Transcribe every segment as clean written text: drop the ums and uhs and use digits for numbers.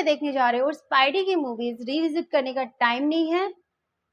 में देखने जा रहे हो और स्पाइडी की मूवीज रिविजिट करने का टाइम नहीं है,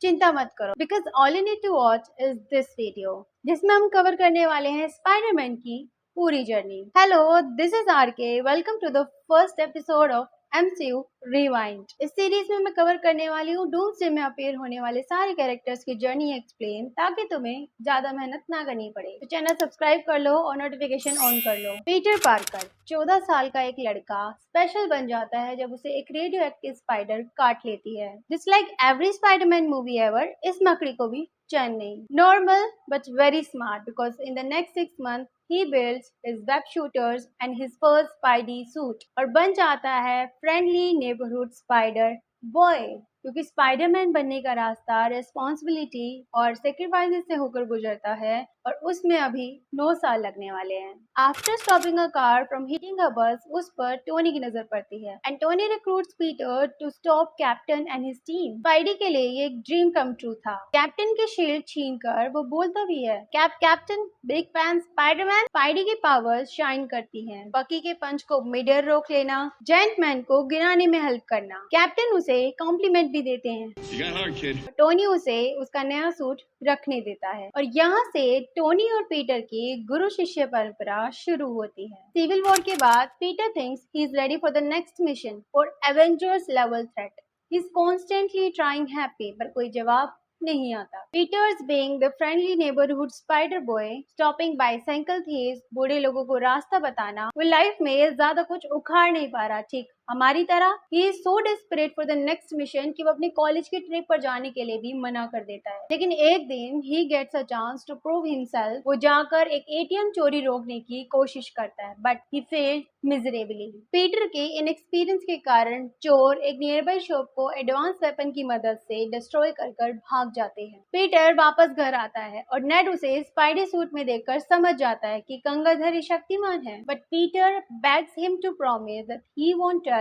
चिंता मत करो because all you need to watch is this video जिसमें हम कवर करने वाले हैं स्पाइडरमैन की पूरी journey. Hello, this is R K. Welcome to the first episode of MCU rewind. इस सीरीज में मैं कवर करने वाली हूँ डूम्सडे में अपीयर होने वाले सारे कैरेक्टर्स की जर्नी एक्सप्लेन, ताकि तुम्हें ज्यादा मेहनत ना करनी पड़े। तो चैनल सब्सक्राइब कर लो और नोटिफिकेशन ऑन कर लो। पीटर पार्कर 14 साल का एक लड़का स्पेशल बन जाता है जब उसे एक रेडियो एक्टिव स्पाइडर काट लेती है। Just like every Spiderman movie ever, इस मकड़ी को भी चैन नहीं। Normal but very smart because in the next 6 months he builds his web shooters and his first Spidey suit और बन जाता है फ्रेंडली नेबरहुड स्पाइडर बॉय। क्योंकि स्पाइडरमैन बनने का रास्ता रिस्पॉन्सिबिलिटी और सेक्रीफाइसेस से होकर गुजरता है और उसमें अभी 9 साल लगने वाले हैं। After stopping a car from hitting a bus, उस पर टोनी की नजर पड़ती है and Tony recruits Peter to stop Captain and his team. Spidey के लिए ये एक ड्रीम कम ट्रू था। कैप्टन के शील्ड छीनकर वो बोलता भी है, Captain big fan Spiderman. Spidey की पावर्स शाइन करती हैं। बकी के पंच को मिड एयर रोक लेना, जायंट मैन को गिराने में हेल्प करना। कैप्टन उसे कॉम्प्लीमेंट भी देते हैं। टोनी उसे उसका नया सूट रखने देता है और यहाँ से टोनी और पीटर की गुरु शिष्य परंपरा शुरू होती है। सिविल वॉर के बाद Peter thinks he is ready for the next mission for Avengers level threat. He is constantly trying Happy, पर कोई जवाब नहीं आता। Peter's being the friendly neighbourhood spider boy, stopping bicycle thieves, बूढ़े लोगों को रास्ता बताना, वो लाइफ में ज्यादा कुछ उखाड़ नहीं पा रहा, ठीक हमारी तरह। He is so desperate for the next mission कि वो अपनी कॉलेज की ट्रिप पर जाने के लिए भी मना कर देता है। लेकिन एक दिन he gets a chance to prove himself. वो जाकर एक ATM चोरी रोकने की कोशिश करता है but he failed miserably. Peter के इनएक्सपीरियंस के कारण चोर एक नियर बाई शॉप को एडवांस वेपन की मदद से डिस्ट्रॉय कर भाग जाते हैं। पीटर वापस घर आता है और नेड उसे स्पाइडी सूट में देखकर समझ जाता है कि गंगाधर शक्तिमान है, but Peter begs him to promise that he won't tell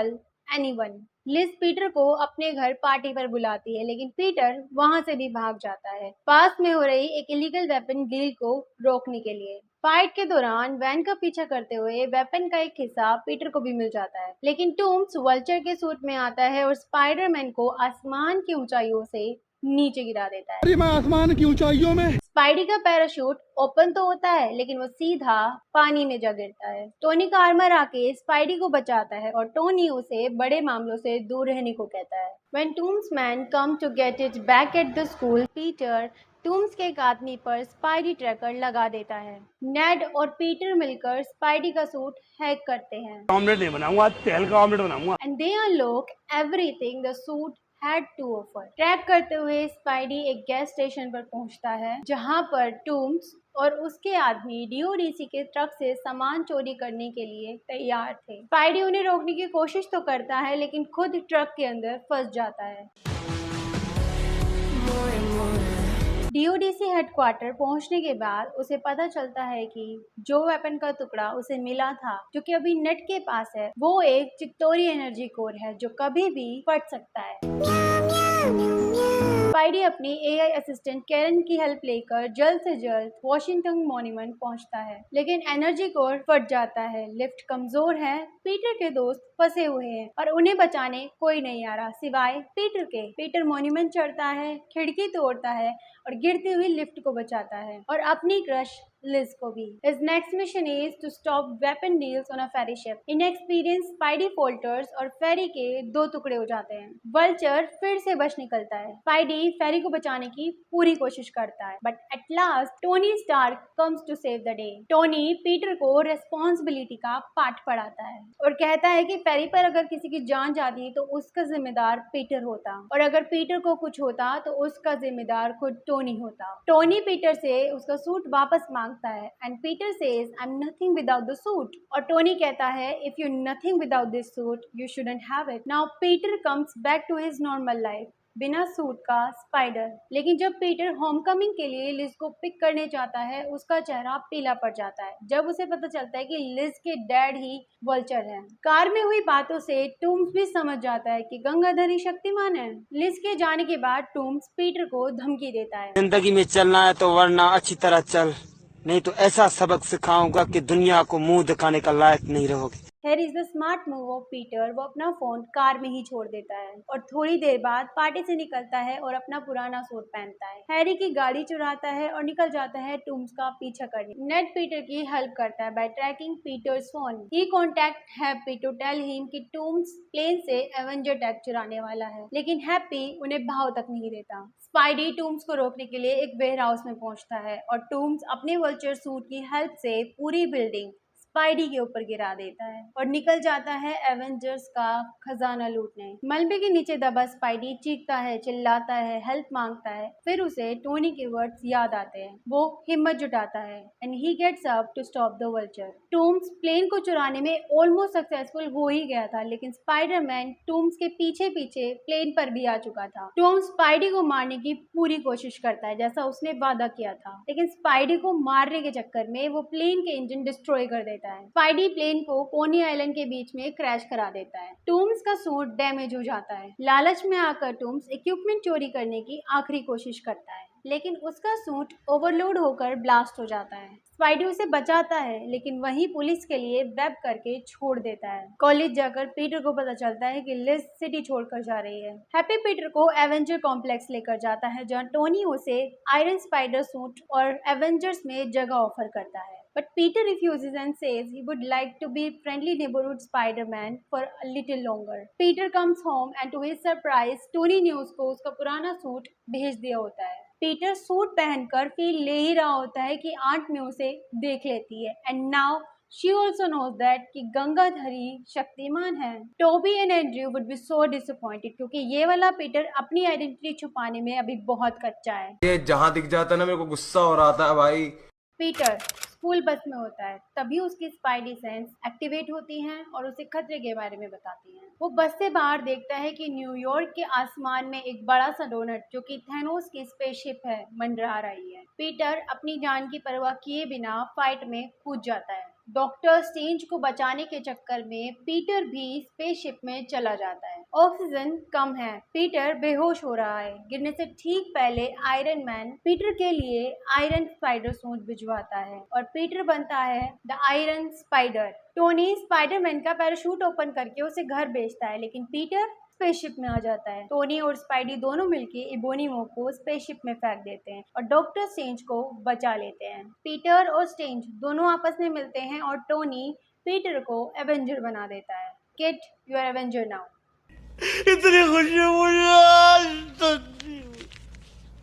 anyone. Liz Peter को अपने घर पार्टी पर बुलाती है, लेकिन पीटर वहां से भी भाग जाता है पास में हो रही एक इलीगल वेपन डील को रोकने के लिए। फाइट के दौरान वैन का पीछा करते हुए वेपन का एक हिस्सा पीटर को भी मिल जाता है, लेकिन टूम्स वल्चर के सूट में आता है और स्पाइडरमैन को आसमान की ऊंचाइयों से नीचे गिरा देता है। अरे मैं आसमान की ऊंचाइयों में। स्पाइडी का पैराशूट ओपन तो होता है लेकिन वो सीधा पानी में जा गिरता है। टोनी का आर्मर आके स्पाइडी को बचाता है और टोनी उसे बड़े मामलों से दूर रहने को कहता है। When Tomb's men come to get it back at the school, Peter tombs के एक आदमी पर स्पाइडी ट्रैकर लगा देता है। नेड और पीटर मिलकर स्पाइडी का सूट हैक करते हैं। ऑमलेट नहीं बनाऊंगा, तेल का ऑमलेट बनाऊंगा। And they unlock everything the suit had to offer. Track करते हुए स्पाइडी एक गैस स्टेशन पर पहुंचता है जहां पर टूम्स और उसके आदमी DODC के ट्रक से सामान चोरी करने के लिए तैयार थे। स्पाइडी उन्हें रोकने की कोशिश तो करता है लेकिन खुद ट्रक के अंदर फंस जाता है। DODC हेडक्वार्टर पहुंचने के बाद उसे पता चलता है कि जो वेपन का टुकड़ा उसे मिला था, जो कि अभी नेट के पास है, वो एक चिक्टोरी एनर्जी कोर है जो कभी भी फट सकता है। स्पाइडी अपनी AI असिस्टेंट कैरन की हेल्प लेकर जल्द से जल्द वॉशिंगटन मॉन्यूमेंट पहुंचता है, लेकिन एनर्जी कोर फट जाता है। लिफ्ट कमजोर है, पीटर के दोस्त फंसे हुए हैं और उन्हें बचाने कोई नहीं आ रहा सिवाय पीटर के। पीटर मॉन्यूमेंट चढ़ता है, खिड़की तोड़ता है और गिरती हुई लिफ्ट को बचाता है और अपनी क्रश लिज को भी। His next mission is to stop weapon deals on a ferry ship. Inexperienced Spidey falters और फेरी के 2 टुकड़े हो जाते हैं। वल्चर फिर से बच निकलता है। स्पाइडी फेरी को बचाने की पूरी कोशिश करता है but at last Tony Stark comes to save the day. Tony Peter को रेस्पॉन्सिबिलिटी का पाठ पढ़ाता है और कहता है कि फेरी पर अगर किसी की जान जाती तो उसका जिम्मेदार पीटर होता और अगर पीटर को कुछ होता तो उसका जिम्मेदार खुद टोनी होता। टोनी पीटर से उसका सूट वापस मांगता है and Peter says I am nothing without the suit और टोनी कहता है if you nothing without this suit you shouldn't have it. Now Peter comes back to his normal life बिना suit का स्पाइडर। लेकिन जब पीटर होमकमिंग के लिए Liz को पिक करने जाता है उसका चेहरा पीला पड़ जाता है जब उसे पता चलता है कि लिज के डैड ही वल्चर हैं। कार में हुई बातों से टूम्स भी समझ जाता है कि गंगाधर ही शक्तिमान है। लिज के जाने के बाद टूम्स पीटर को धमकी देता है, जिंदगी में चलना है तो वरना अच्छी तरह चल, नहीं तो ऐसा सबक सिखाऊंगा कि दुनिया को मुंह दिखाने का लायक नहीं रहोगे। Harry is the smart move of Peter, वो अपना फोन कार में ही छोड़ देता है और थोड़ी देर बाद पार्टी से निकलता है और अपना पुराना सूट पहनता है। हैरी की गाड़ी चुराता है और निकल जाता है टूम्स का पीछा करने। नेड पीटर की हेल्प करता है by tracking Peter's phone. He contact Happy to tell him कि टूम्स प्लेन से एवेंजर टैग चुराने वाला है, लेकिन हैप्पी उन्हें भाव तक नहीं देता। स्पाइडी टूम्स को रोकने के लिए एक वेयर हाउस में पहुंचता है और टूम्स अपने वल्चर सूट की हेल्प से पूरी बिल्डिंग स्पाइडी के ऊपर गिरा देता है और निकल जाता है एवेंजर्स का खजाना लूटने। मलबे के नीचे दबा स्पाइडी चीखता है, चिल्लाता है, हेल्प मांगता है। फिर उसे टोनी के वर्ड्स याद आते हैं। वो हिम्मत जुटाता है and he gets up to stop the vulture. Toomes plane को चुराने में ऑलमोस्ट सक्सेसफुल हो ही गया था, लेकिन स्पाइडरमैन टूम्स के पीछे पीछे प्लेन पर भी आ चुका था। टूम्स स्पाइडी को मारने की पूरी कोशिश करता है जैसा उसने वादा किया था, लेकिन स्पाइडी को मारने के चक्कर में वो प्लेन के इंजन डिस्ट्रॉय कर देता है। स्पाइडी प्लेन को पोनी आइलैंड के बीच में क्रैश करा देता है। टूम्स का सूट डैमेज हो जाता है। लालच में आकर टूम्स इक्विपमेंट चोरी करने की आखिरी कोशिश करता है, लेकिन उसका सूट ओवरलोड होकर ब्लास्ट हो जाता है। स्पाइडी उसे बचाता है, लेकिन वहीं पुलिस के लिए वेब करके छोड़ देता है। कॉलेज जाकर पीटर को पता चलता है कि लिज सिटी छोड़कर जा रही है। हैप्पी पीटर को एवेंजर कॉम्प्लेक्स लेकर जाता है, जहां टोनी उसे आयरन स्पाइडर सूट और एवेंजर्स में जगह ऑफर करता है। But Peter refuses and says he would like to be friendly neighborhood Spider-Man for a little longer. Peter comes home and to his surprise, Tony ने उसको उसका पुराना सूट भेज दिया होता है। पीटर सूट पहनकर फील ले ही रहा होता है कि आंट में उसे देख लेती है and now she also knows that कि गंगाधरी शक्तिमान है। Toby and Andrew would be so disappointed क्योंकि ये वाला पीटर अपनी आइडेंटिटी छुपाने में अभी बहुत कच्चा है। ये जहाँ दिख जाता है ना मेरे को गुस्सा हो रहा था भाई। पीटर स्कूल बस में होता है, तभी उसकी स्पाइडी सेंस एक्टिवेट होती हैं और उसे खतरे के बारे में बताती हैं। वो बस से बाहर देखता है कि न्यूयॉर्क के आसमान में एक बड़ा सा डोनट जो कि थैनोस की स्पेसशिप है मंडरा रही है। पीटर अपनी जान की परवाह किए बिना फाइट में कूद जाता है। डॉक्टर स्ट्रेंज को बचाने के चक्कर में पीटर भी स्पेसशिप में चला जाता है। ऑक्सीजन कम है, पीटर बेहोश हो रहा है। गिरने से ठीक पहले आयरन मैन पीटर के लिए आयरन स्पाइडर सूट भिजवाता है और पीटर बनता है the iron spider. Tony Spiderman का पैराशूट ओपन करके उसे घर भेजता है, लेकिन पीटर स्पेसशिप में आ जाता है। टोनी और स्पाइडी दोनों मिलके इबोनीमो को स्पेसशिप में फेंक देते हैं और डॉक्टर स्ट्रेंज को बचा लेते हैं। पीटर और स्ट्रेंज दोनों आपस में मिलते हैं और टोनी पीटर को एवेंजर बना देता है। Kid, you are Avenger now. इतनी खुशी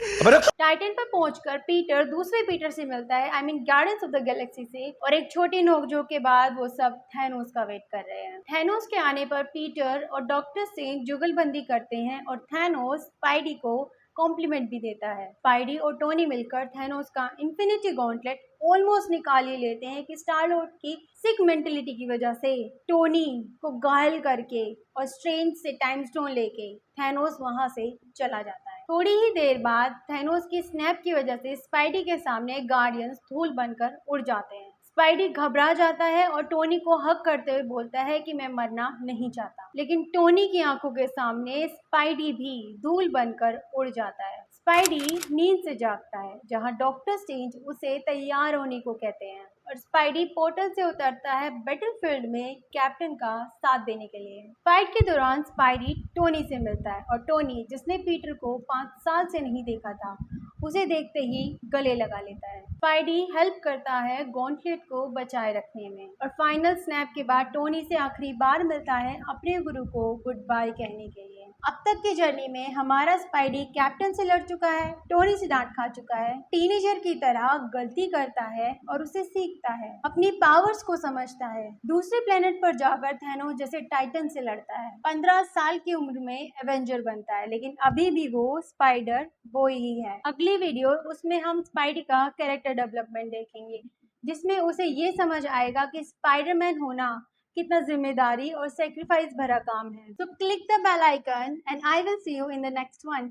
मुझे टाइटन पर पहुंचकर पीटर दूसरे पीटर से मिलता है, I mean guardians of the Galaxy से, और एक छोटी नोकझोंक के बाद वो सब थैनोस का वेट कर रहे हैं। थैनोस के आने पर पीटर और डॉक्टर स्ट्रेंज जुगलबंदी करते हैं और थैनोस स्पाइडी को कॉम्प्लीमेंट भी देता है। स्पाइडी और टोनी मिलकर थैनोस का इन्फिनिटी गॉन्टलेट ऑलमोस्ट निकाल ही लेते हैं कि स्टार लॉर्ड की सिक मेंटेलिटी की वजह से टोनी को घायल करके और स्ट्रेंज से टाइम स्टोन लेके थैनोस वहां से चला जाता है। थोड़ी ही देर बाद थैनोस की स्नैप की वजह से स्पाइडी के सामने गार्डियंस धूल बनकर उड़ जाते हैं। स्पाइडी घबरा जाता है और टोनी को हक करते हुए बोलता है कि मैं मरना नहीं चाहता, लेकिन टोनी की आंखों के सामने स्पाइडी भी धूल बनकर उड़ जाता है। स्पाइडी नींद से जागता है, जहां डॉक्टर स्ट्रेंज उसे तैयार होने को कहते हैं और स्पाइडी पोर्टल से उतरता है बैटलफील्ड में कैप्टन का साथ देने के लिए। फाइट के दौरान स्पाइडी टोनी से मिलता है और टोनी, जिसने पीटर को 5 साल से नहीं देखा था, उसे देखते ही गले लगा लेता है। स्पाइडी हेल्प करता है गॉन्टलेट को बचाए रखने में और फाइनल स्नैप के बाद टोनी से आखिरी बार मिलता है अपने गुरु को गुड बाय कहने के लिए। अब तक की जर्नी में हमारा स्पाइडी कैप्टन से लड़ चुका है, टोनी से डांट खा चुका है, टीनेजर की तरह गलती करता है और उसे सीखता है, अपनी पावर्स को समझता है, दूसरे प्लेनेट पर जाकर थैनोस जैसे टाइटन से लड़ता है, 15 साल की उम्र में एवेंजर बनता है, लेकिन अभी भी वो स्पाइडर बॉय ही है। अगली वीडियो उसमें हम स्पाइडी का कैरेक्टर डेवलपमेंट देखेंगे, जिसमें उसे ये समझ आएगा कि स्पाइडरमैन होना कितना जिम्मेदारी और सेक्रीफाइस भरा काम है। So click the bell icon and I will see you in the next one.